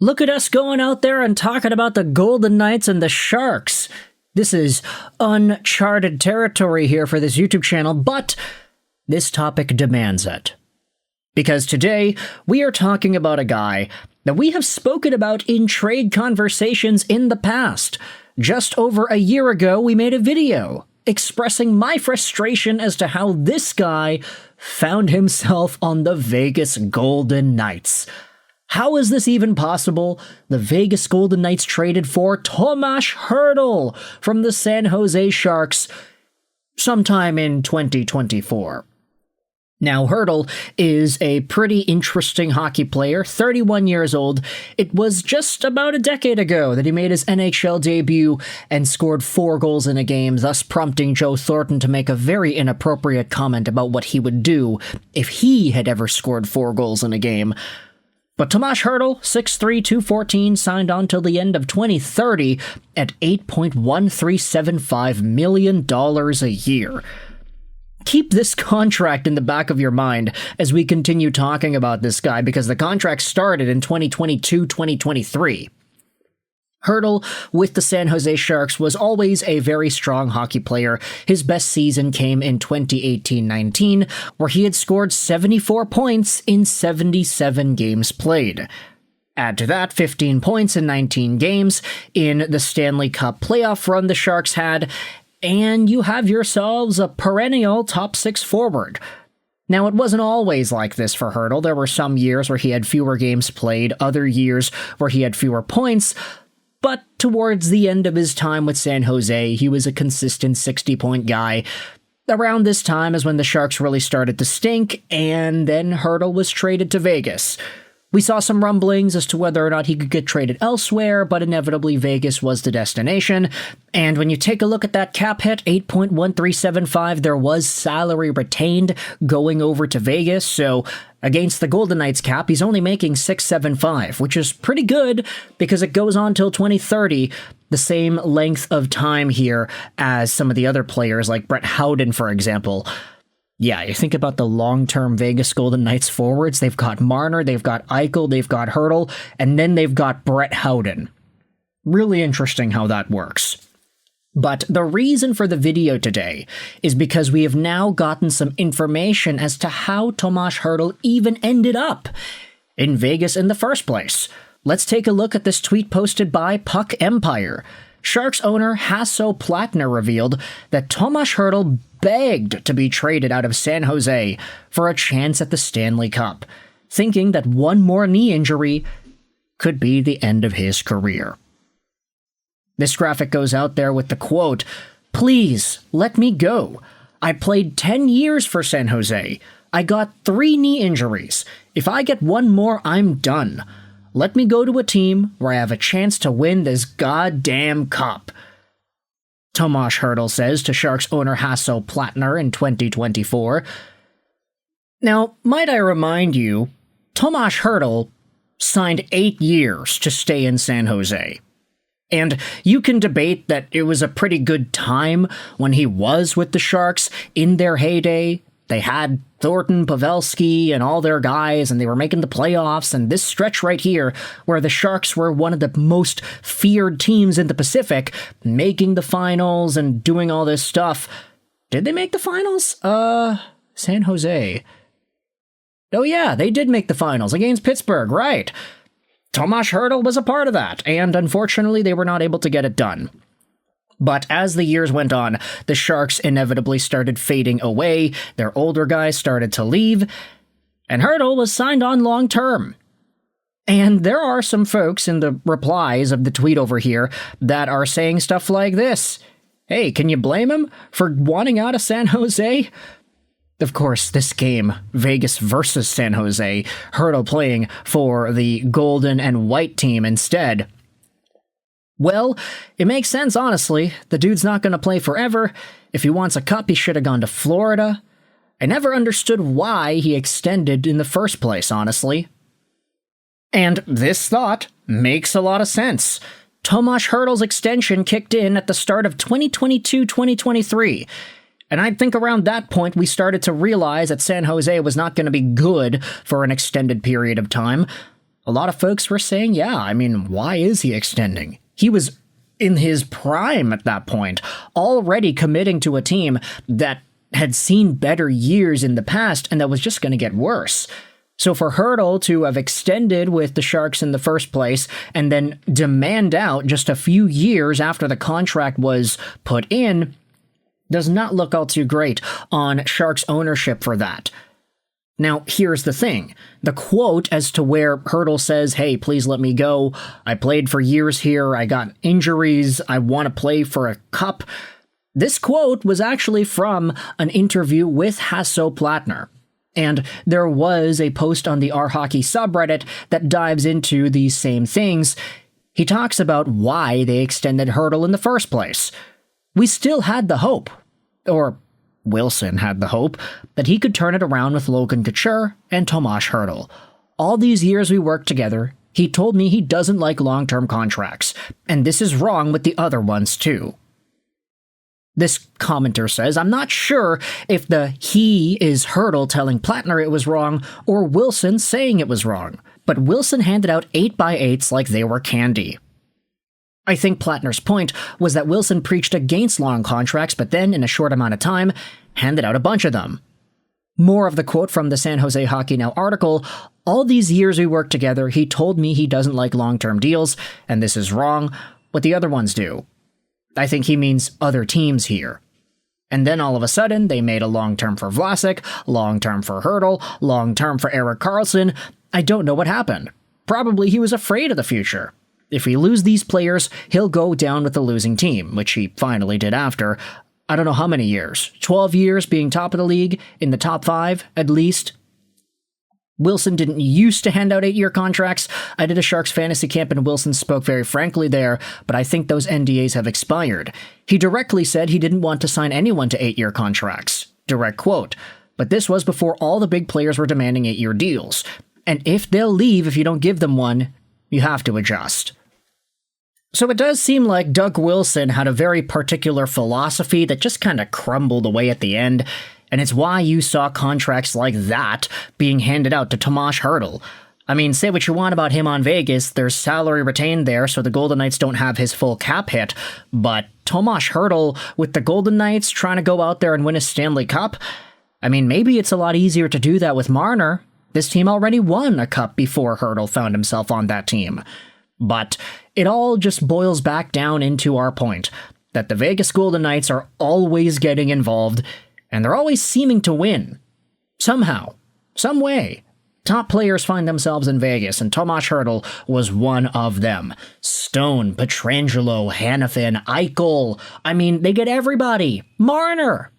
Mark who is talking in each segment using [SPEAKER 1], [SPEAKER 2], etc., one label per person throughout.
[SPEAKER 1] Look at us going out there and talking about the Golden Knights and the Sharks. This is uncharted territory here for this YouTube channel, but this topic demands it. Because today, we are talking about a guy that we have spoken about in trade conversations in the past. Just over a year ago, we made a video expressing my frustration as to how this guy found himself on the Vegas Golden Knights. How is this even possible? The Vegas Golden Knights traded for Tomas Hertl from the San Jose Sharks sometime in 2024. Now, Hertl is a pretty interesting hockey player, 31 years old. It was just about a decade ago that he made his NHL debut and scored 4 goals in a game, thus prompting Joe Thornton to make a very inappropriate comment about what he would do if he had ever scored 4 goals in a game. But Tomas Hertl, 6'3", 214, signed on till the end of 2030 at $8.1375 million a year. Keep this contract in the back of your mind as we continue talking about this guy, because the contract started in 2022-2023. Hertl, with the San Jose Sharks, was always a very strong hockey player. His best season came in 2018-19, where he had scored 74 points in 77 games played. Add to that 15 points in 19 games in the Stanley Cup playoff run the Sharks had, and you have yourselves a perennial top 6 forward. Now, it wasn't always like this for Hertl. There were some years where he had fewer games played, other years where he had fewer points, but towards the end of his time with San Jose, he was a consistent 60-point guy. Around this time is when the Sharks really started to stink, and then Hertl was traded to Vegas. We saw some rumblings as to whether or not he could get traded elsewhere, but inevitably Vegas was the destination. And when you take a look at that cap hit, $8.1375, there was salary retained going over to Vegas, so against the Golden Knights cap, he's only making $6.75, which is pretty good because it goes on till 2030, the same length of time here as some of the other players like Brett Howden, for example. Yeah, you think about the long-term Vegas Golden Knights forwards, they've got Marner, they've got Eichel, they've got Hertl, and then they've got Brett Howden. Really interesting how that works. But the reason for the video today is because we have now gotten some information as to how Tomas Hertl even ended up in Vegas in the first place. Let's take a look at this tweet posted by Puck Empire. Sharks owner Hasso Plattner revealed that Tomas Hertl begged to be traded out of San Jose for a chance at the Stanley Cup, thinking that one more knee injury could be the end of his career. This graphic goes out there with the quote, "Please, let me go. I played 10 years for San Jose. I got 3 knee injuries. If I get one more, I'm done. Let me go to a team where I have a chance to win this goddamn cup," Tomas Hertl says to Sharks owner Hasso Plattner in 2024. Now, might I remind you, Tomas Hertl signed 8 years to stay in San Jose. And you can debate that it was a pretty good time when he was with the Sharks in their heyday. They had Thornton, Pavelski, and all their guys, and they were making the playoffs, and this stretch right here, where the Sharks were one of the most feared teams in the Pacific, making the finals and doing all this stuff. Did they make the finals? San Jose. Oh yeah, they did make the finals against Pittsburgh, right. Tomas Hertl was a part of that, and unfortunately they were not able to get it done. But as the years went on, the Sharks inevitably started fading away, their older guys started to leave, and Hertl was signed on long-term. And there are some folks in the replies of the tweet over here that are saying stuff like this. Hey, can you blame him for wanting out of San Jose? Of course, this game, Vegas versus San Jose, Hertl playing for the golden and white team instead. Well, it makes sense, honestly. The dude's not going to play forever. If he wants a cup, he should have gone to Florida. I never understood why he extended in the first place, honestly. And this thought makes a lot of sense. Tomas Hertl's extension kicked in at the start of 2022-2023. And I think around that point we started to realize that San Jose was not going to be good for an extended period of time. a lot of folks were saying, yeah, I mean, why is he extending? He was in his prime at that point, already committing to a team that had seen better years in the past and that was just going to get worse. So for Hertl to have extended with the Sharks in the first place and then demand out just a few years after the contract was put in does not look all too great on Sharks ownership for that. Now, here's the thing. The quote as to where Hertl says, hey, please let me go. I played for years here. I got injuries. I want to play for a cup. This quote was actually from an interview with Hasso Plattner. And there was a post on the R-Hockey subreddit that dives into these same things. He talks about why they extended Hertl in the first place. We still had the hope, or Wilson had the hope, that he could turn it around with Logan Couture and Tomas Hertl. All these years we worked together, he told me he doesn't like long-term contracts, and this is wrong with the other ones too. This commenter says, I'm not sure if the he is Hertl telling Plattner it was wrong or Wilson saying it was wrong, but Wilson handed out 8x8s like they were candy. I think Plattner's point was that Wilson preached against long contracts, but then, in a short amount of time, handed out a bunch of them. More of the quote from the San Jose Hockey Now article, all these years we worked together, he told me he doesn't like long-term deals, and this is wrong, what the other ones do. I think he means other teams here. And then all of a sudden, they made a long-term for Vlasic, long-term for Hertl, long-term for Erik Karlsson. I don't know what happened. Probably he was afraid of the future. If we lose these players, he'll go down with the losing team, which he finally did after, I don't know how many years, 12 years being top of the league, in the top 5, at least. Wilson didn't used to hand out 8-year contracts. I did a Sharks fantasy camp and Wilson spoke very frankly there, but I think those NDAs have expired. He directly said he didn't want to sign anyone to 8-year contracts. Direct quote. But this was before all the big players were demanding 8-year deals. And if they'll leave if you don't give them one, you have to adjust. So it does seem like Doug Wilson had a very particular philosophy that just kind of crumbled away at the end, and it's why you saw contracts like that being handed out to Tomas Hertl. I mean, say what you want about him on Vegas, there's salary retained there, so the Golden Knights don't have his full cap hit, but Tomas Hertl with the Golden Knights trying to go out there and win a Stanley Cup, I mean, maybe it's a lot easier to do that with Marner. This team already won a cup before Hertl found himself on that team. But it all just boils back down into our point, that the Vegas Golden Knights are always getting involved, and they're always seeming to win. Somehow. Some way. Top players find themselves in Vegas, and Tomas Hertl was one of them. Stone, Pietrangelo, Hanifin, Eichel. I mean, they get everybody. Marner.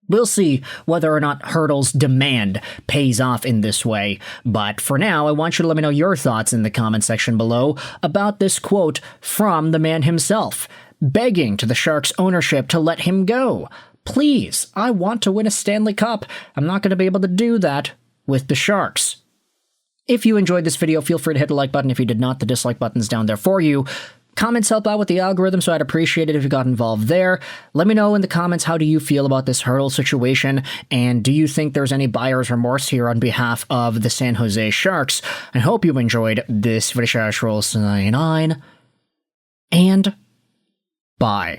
[SPEAKER 1] We'll see whether or not Hertl's demand pays off in this way, but for now, I want you to let me know your thoughts in the comment section below about this quote from the man himself, begging to the Sharks ownership to let him go. Please, I want to win a Stanley Cup. I'm not going to be able to do that with the Sharks. If you enjoyed this video, feel free to hit the like button. If you did not, the dislike button's down there for you. Comments help out with the algorithm, so I'd appreciate it if you got involved there. Let me know in the comments, how do you feel about this Hertl situation, and do you think there's any buyer's remorse here on behalf of the San Jose Sharks? I hope you enjoyed this video. Roll 9, and bye.